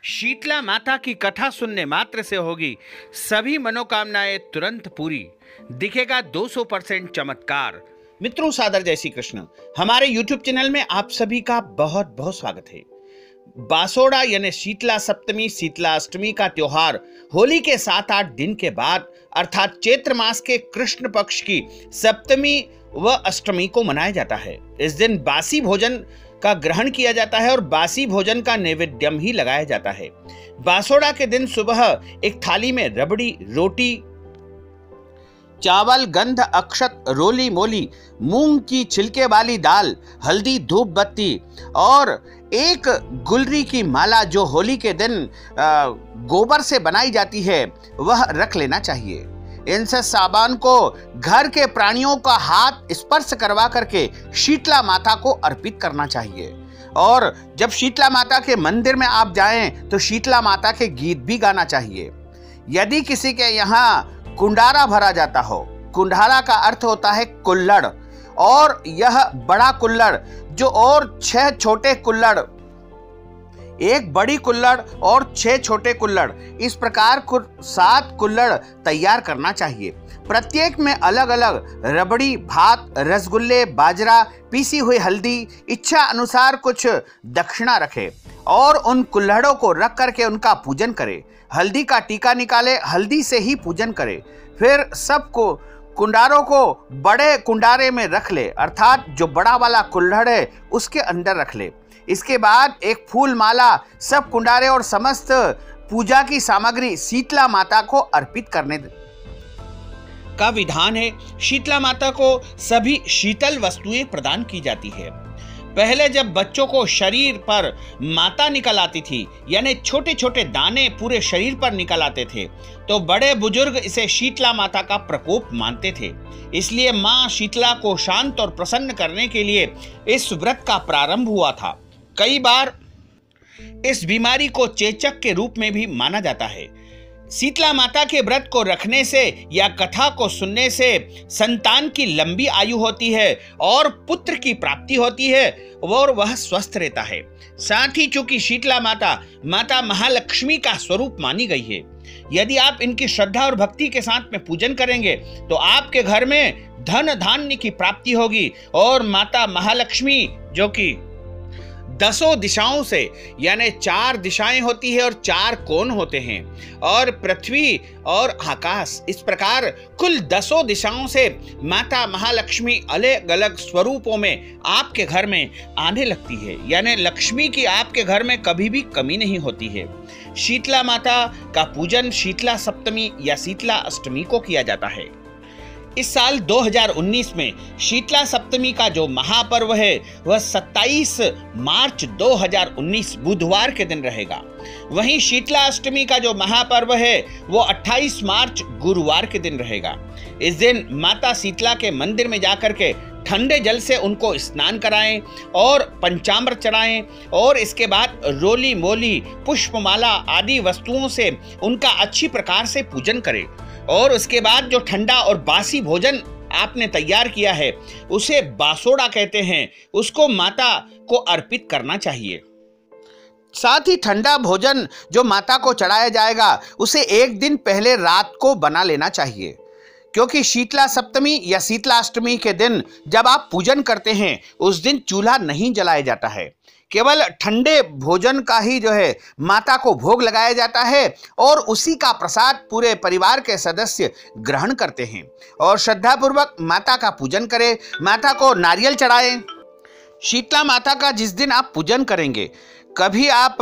शीतला माता की कथा सुनने मात्र से होगी सभी मनोकामनाएं तुरंत पूरी, दिखेगा 200% चमत्कार। मित्रों, सादर जय श्री कृष्ण। हमारे YouTube चैनल में आप सभी का बहुत बहुत स्वागत है। बासोड़ा यानी शीतला सप्तमी, शीतला अष्टमी का त्योहार होली के 7-8 दिन के बाद अर्थात चैत्र मास के कृष्ण पक्ष की सप्तमी व अष्टमी को मनाया जाता है। इस दिन बासी भोजन का ग्रहण किया जाता है और बासी भोजन का नैवेद्यम ही लगाया जाता है। बासोड़ा के दिन सुबह एक थाली में रबड़ी, रोटी, चावल, गंध, अक्षत, रोली मोली, मूंग की छिलके वाली दाल, हल्दी, धूप बत्ती और एक गुलरी की माला जो होली के दिन गोबर से बनाई जाती है वह रख लेना चाहिए। इनसे सामान को घर के प्राणियों का हाथ स्पर्श करवा करके शीतला माता को अर्पित करना चाहिए। और जब शीतला माता के मंदिर में आप जाएं तो शीतला माता के गीत भी गाना चाहिए। यदि किसी के यहाँ कुंडारा भरा जाता हो, कुंडारा का अर्थ होता है कुल्हड़, और यह बड़ा कुल्हड़ जो और 6 छोटे कुल्हड़, एक बड़ी कुल्हड़ और 6 छोटे कुल्हड़, इस प्रकार 7 कुल्हड़ तैयार करना चाहिए। प्रत्येक में अलग अलग रबड़ी, भात, रसगुल्ले, बाजरा, पीसी हुई हल्दी, इच्छा अनुसार कुछ दक्षिणा रखे और उन कुल्हड़ों को रख करके उनका पूजन करे। हल्दी का टीका निकाले, हल्दी से ही पूजन करे। फिर सबको कुंडारों को बड़े कुंडारे में रख ले, अर्थात जो बड़ा वाला कुल्हड़ है उसके अंदर रख ले। इसके बाद एक फूल माला सब कुंडारे और समस्त पूजा की सामग्री शीतला माता को अर्पित करने का विधान है। शीतला माता को सभी शीतल वस्तुएं प्रदान की जाती है। पहले जब बच्चों को शरीर पर माता निकल आती थी, यानी छोटे छोटे दाने पूरे शरीर पर निकल आते थे, तो बड़े बुजुर्ग इसे शीतला माता का प्रकोप मानते थे। इसलिए मां शीतला को शांत और प्रसन्न करने के लिए इस व्रत का प्रारंभ हुआ था। कई बार इस बीमारी को चेचक के रूप में भी माना जाता है। शीतला माता के व्रत को रखने से या कथा को सुनने से संतान की लंबी आयु होती है और पुत्र की प्राप्ति होती है और वह स्वस्थ रहता है। साथ ही चूंकि शीतला माता माता महालक्ष्मी का स्वरूप मानी गई है, यदि आप इनकी श्रद्धा और भक्ति के साथ में पूजन करेंगे तो आपके घर में धन धान्य की प्राप्ति होगी और माता महालक्ष्मी जो कि 10 दिशाओं से, यानी 4 दिशाएं होती है और 4 कोण होते हैं, और पृथ्वी और आकाश, इस प्रकार कुल 10 दिशाओं से माता महालक्ष्मी अलग अलग स्वरूपों में आपके घर में आने लगती है। यानी लक्ष्मी की आपके घर में कभी भी कमी नहीं होती है। शीतला माता का पूजन शीतला सप्तमी या शीतला अष्टमी को किया जाता है। इस साल 2019 में शीतला सप्तमी का जो महापर्व है वह 27 मार्च 2019 बुधवार के दिन रहेगा। वहीं शीतला अष्टमी का जो महापर्व है वो 28 मार्च गुरुवार के दिन रहेगा। इस दिन माता शीतला के मंदिर में जाकर के ठंडे जल से उनको स्नान कराएं और पंचामृत चढ़ाएं और इसके बाद रोली मोली, पुष्पमाला आदि वस्तुओं से उनका अच्छी प्रकार से पूजन करें। और उसके बाद जो ठंडा और बासी भोजन आपने तैयार किया है उसे बासोड़ा कहते हैं, उसको माता को अर्पित करना चाहिए। साथ ही ठंडा भोजन जो माता को चढ़ाया जाएगा उसे एक दिन पहले रात को बना लेना चाहिए, क्योंकि शीतला सप्तमी या शीतला अष्टमी के दिन जब आप पूजन करते हैं उस दिन चूल्हा नहीं जलाया जाता है। केवल ठंडे भोजन का ही जो है माता को भोग लगाया जाता है और उसी का प्रसाद पूरे परिवार के सदस्य ग्रहण करते हैं और श्रद्धापूर्वक माता का पूजन करें, माता को नारियल चढ़ाएं। शीतला माता का जिस दिन आप पूजन करेंगे, कभी आप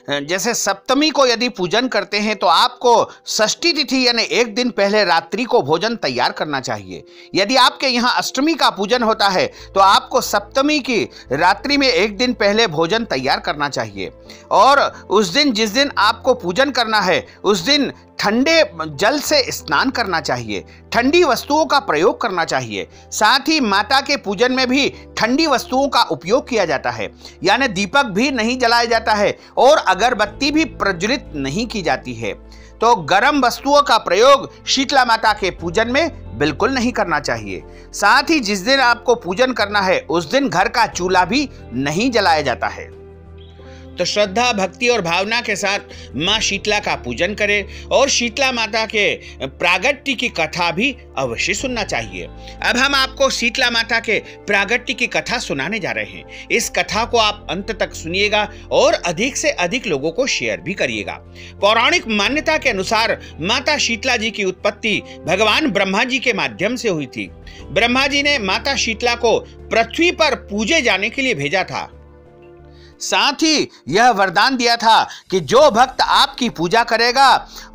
जैसे सप्तमी को यदि पूजन करते हैं तो आपको षष्ठी तिथि यानी एक दिन पहले रात्रि को भोजन तैयार करना चाहिए। यदि आपके यहाँ अष्टमी का पूजन होता है तो आपको सप्तमी की रात्रि में एक दिन पहले भोजन तैयार करना चाहिए और उस दिन जिस दिन आपको पूजन करना है उस दिन ठंडे जल से स्नान करना चाहिए, ठंडी वस्तुओं का प्रयोग करना चाहिए। साथ ही माता के पूजन में भी ठंडी वस्तुओं का उपयोग किया जाता है, यानी दीपक भी नहीं जलाया जाता है और अगरबत्ती भी प्रज्वलित नहीं की जाती है। तो गर्म वस्तुओं का प्रयोग शीतला माता के पूजन में बिल्कुल नहीं करना चाहिए। साथ ही जिस दिन आपको पूजन करना है उस दिन घर का चूल्हा भी नहीं जलाया जाता है। तो श्रद्धा, भक्ति और भावना के साथ माँ शीतला का पूजन करें और शीतला माता के प्रागट्य की कथा भी अवश्य सुनना चाहिए। अब हम आपको शीतला माता के प्रागट्य की कथा सुनाने जा रहे हैं। इस कथा को आप अंत तक सुनिएगा और अधिक से अधिक लोगों को शेयर भी करिएगा। पौराणिक मान्यता के अनुसार माता शीतला जी की उत्पत्ति भगवान ब्रह्मा जी के माध्यम से हुई थी। ब्रह्मा जी ने माता शीतला को पृथ्वी पर पूजे जाने के लिए भेजा था। साथ ही यह वरदान दिया था कि जो भक्त आपकी पूजा करेगा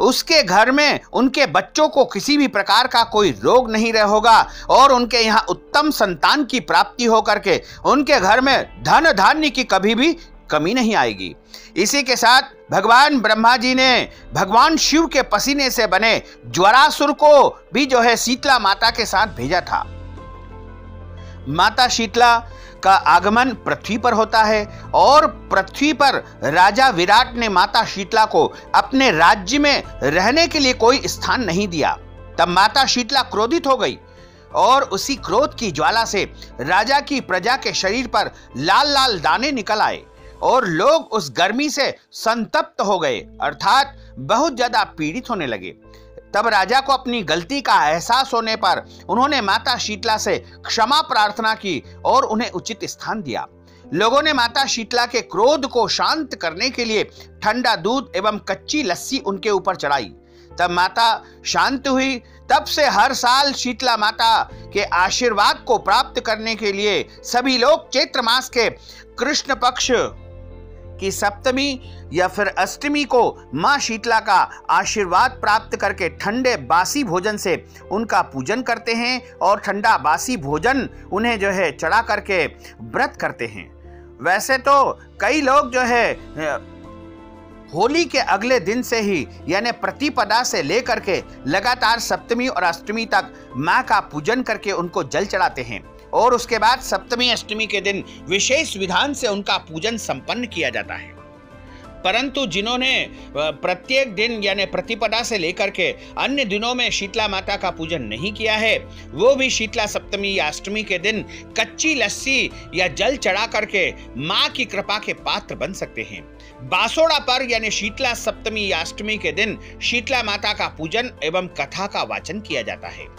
उसके घर में उनके बच्चों को किसी भी प्रकार का कोई रोग नहीं होगा और उनके यहाँ उत्तम संतान की प्राप्ति होकर के उनके घर में धन धान्य की कभी भी कमी नहीं आएगी। इसी के साथ भगवान ब्रह्मा जी ने भगवान शिव के पसीने से बने ज्वरासुर को भी जो है शीतला माता के साथ भेजा था। माता शीतला का आगमन पृथ्वी पर होता है और पृथ्वी पर राजा विराट ने माता शीतला को अपने राज्य में रहने के लिए कोई स्थान नहीं दिया। तब माता शीतला क्रोधित हो गई और उसी क्रोध की ज्वाला से राजा की प्रजा के शरीर पर लाल लाल दाने निकल आए और लोग उस गर्मी से संतप्त हो गए, अर्थात बहुत ज्यादा पीड़ित होने लगे। तब राजा को अपनी गलती का एहसास होने पर उन्होंने माता शीतला से क्षमा प्रार्थना की और उन्हें उचित स्थान दिया। लोगों ने माता शीतला के क्रोध को शांत करने के लिए ठंडा दूध एवं कच्ची लस्सी उनके ऊपर चढ़ाई। तब माता शांत हुई। तब से हर साल शीतला माता के आशीर्वाद को प्राप्त करने के लिए सभी लोग चैत्र मास के कृष्ण पक्ष की सप्तमी या फिर अष्टमी को मां शीतला का आशीर्वाद प्राप्त करके ठंडे बासी भोजन से उनका पूजन करते हैं और ठंडा बासी भोजन उन्हें जो है चढ़ा करके व्रत करते हैं। वैसे तो कई लोग जो है होली के अगले दिन से ही यानी प्रतिपदा से लेकर के लगातार सप्तमी और अष्टमी तक मां का पूजन करके उनको जल चढ़ाते हैं और उसके बाद सप्तमी अष्टमी के दिन विशेष विधान से उनका पूजन संपन्न किया जाता है। परंतु जिन्होंने प्रत्येक दिन यानी प्रतिपदा से लेकर के अन्य दिनों में शीतला माता का पूजन नहीं किया है, वो भी शीतला सप्तमी या अष्टमी के दिन कच्ची लस्सी या जल चढ़ा करके माँ की कृपा के पात्र बन सकते हैं। बासोड़ा पर यानी शीतला सप्तमी या अष्टमी के दिन शीतला माता का पूजन एवं कथा का वाचन किया जाता है।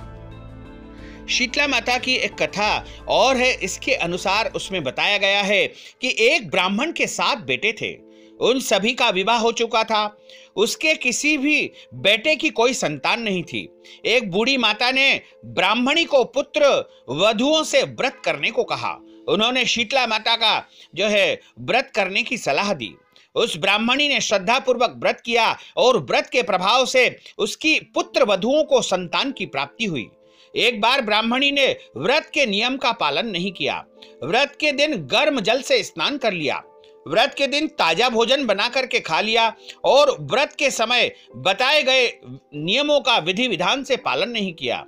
शीतला माता की एक कथा और है। इसके अनुसार उसमें बताया गया है कि एक ब्राह्मण के 7 बेटे थे। उन सभी का विवाह हो चुका था। उसके किसी भी बेटे की कोई संतान नहीं थी। एक बूढ़ी माता ने ब्राह्मणी को पुत्र वधुओं से व्रत करने को कहा। उन्होंने शीतला माता का जो है व्रत करने की सलाह दी। उस ब्राह्मणी ने श्रद्धापूर्वक व्रत किया और व्रत के प्रभाव से उसकी पुत्र वधुओं को संतान की प्राप्ति हुई। एक बार ब्राह्मणी ने व्रत के नियम का पालन नहीं किया। व्रत के दिन गर्म जल से स्नान कर लिया। व्रत के दिन ताजा भोजन बना करके खा लिया और व्रत के समय बताए गए नियमों का विधि विधान से पालन नहीं किया।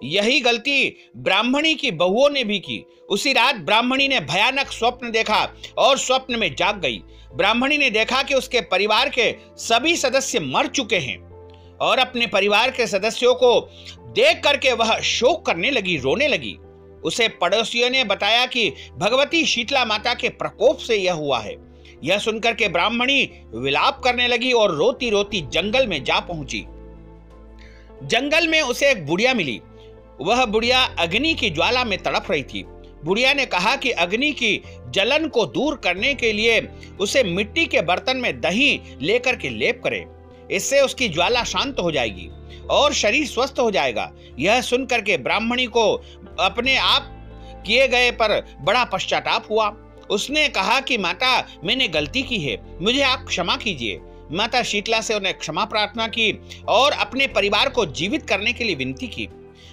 यही गलती ब्राह्मणी की बहुओं ने भी की। उसी रात ब्राह्मणी ने भयानक स्वप्न देखा और स्वप्न में जाग गई। ब्राह्मणी ने देखा कि उसके परिवार के सभी सदस्य मर चुके हैं और अपने परिवार के सदस्यों को देख करके वह शोक करने लगी, रोने लगी। उसे पड़ोसियों ने बताया कि भगवती शीतला माता के प्रकोप से यह हुआ है। यह सुनकर के ब्राह्मणी विलाप करने लगी और रोती रोती जंगल में जा पहुंची। जंगल में उसे एक बुढ़िया मिली। वह बुढ़िया अग्नि की ज्वाला में तड़प रही थी। बुढ़िया ने कहा कि अग्नि की जलन को दूर करने के लिए उसे मिट्टी के बर्तन में दही लेकर के लेप करे। इससे उसकी ज्वाला शांत हो जाएगी और शरीर स्वस्थ हो जाएगा। यह सुनकर के ब्राह्मणी को अपने आप किए गए पर बड़ा पश्चाताप हुआ। उसने कहा कि माता, मैंने गलती की है, मुझे आप क्षमा कीजिए। माता शीतला से उन्हें क्षमा प्रार्थना की और अपने परिवार को जीवित करने के लिए विनती की।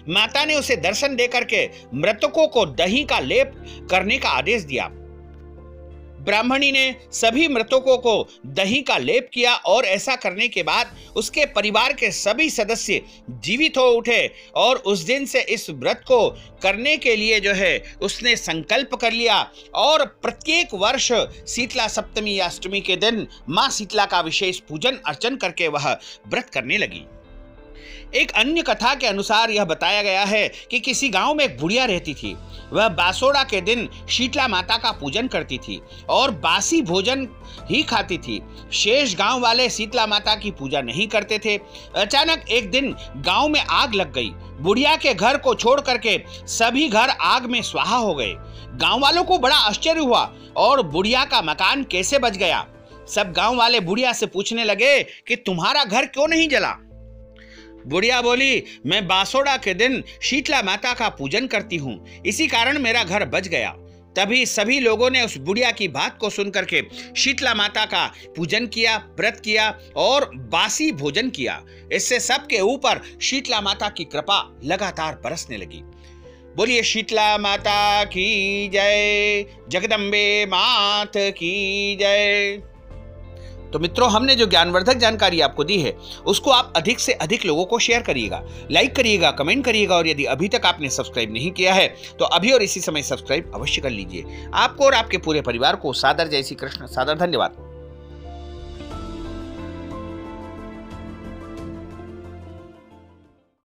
माता ने उसे दर्शन देकर के मृतकों को दही का लेप करने का आदेश दिया। ब्राह्मणी ने सभी मृतकों को दही का लेप किया और ऐसा करने के बाद उसके परिवार के सभी सदस्य जीवित हो उठे और उस दिन से इस व्रत को करने के लिए जो है उसने संकल्प कर लिया और प्रत्येक वर्ष शीतला सप्तमी या अष्टमी के दिन मां शीतला का विशेष पूजन अर्चन करके वह व्रत करने लगी। एक अन्य कथा के अनुसार यह बताया गया है कि किसी गांव में एक बुढ़िया रहती थी। वह बासोड़ा के दिन शीतला माता का पूजन करती थी और बासी भोजन ही खाती थी। शेष गांव वाले शीतला माता की पूजा नहीं करते थे। अचानक एक दिन गांव में आग लग गई। बुढ़िया के घर को छोड़ करके सभी घर आग में स्वाहा हो गए। गांव वालों को बड़ा आश्चर्य हुआ और बुढ़िया का मकान कैसे बच गया। सब गांव वाले बुढ़िया से पूछने लगे कि तुम्हारा घर क्यों नहीं जला। बुढ़िया बोली, मैं बासोड़ा के दिन शीतला माता का पूजन करती हूँ, इसी कारण मेरा घर बच गया। तभी सभी लोगों ने उस बुढ़िया की बात को सुनकर के शीतला माता का पूजन किया, व्रत किया और बासी भोजन किया। इससे सबके ऊपर शीतला माता की कृपा लगातार बरसने लगी। बोलिए शीतला माता की जय, जगदम्बे मात की जय। तो मित्रों, हमने जो ज्ञानवर्धक जानकारी आपको दी है उसको आप अधिक से अधिक लोगों को शेयर करिएगा, लाइक करिएगा, कमेंट करिएगा और यदि अभी तक आपने सब्सक्राइब नहीं किया है तो अभी और इसी समय सब्सक्राइब अवश्य कर लीजिए। आपको और आपके पूरे परिवार को सादर जय श्री कृष्ण, सादर धन्यवाद।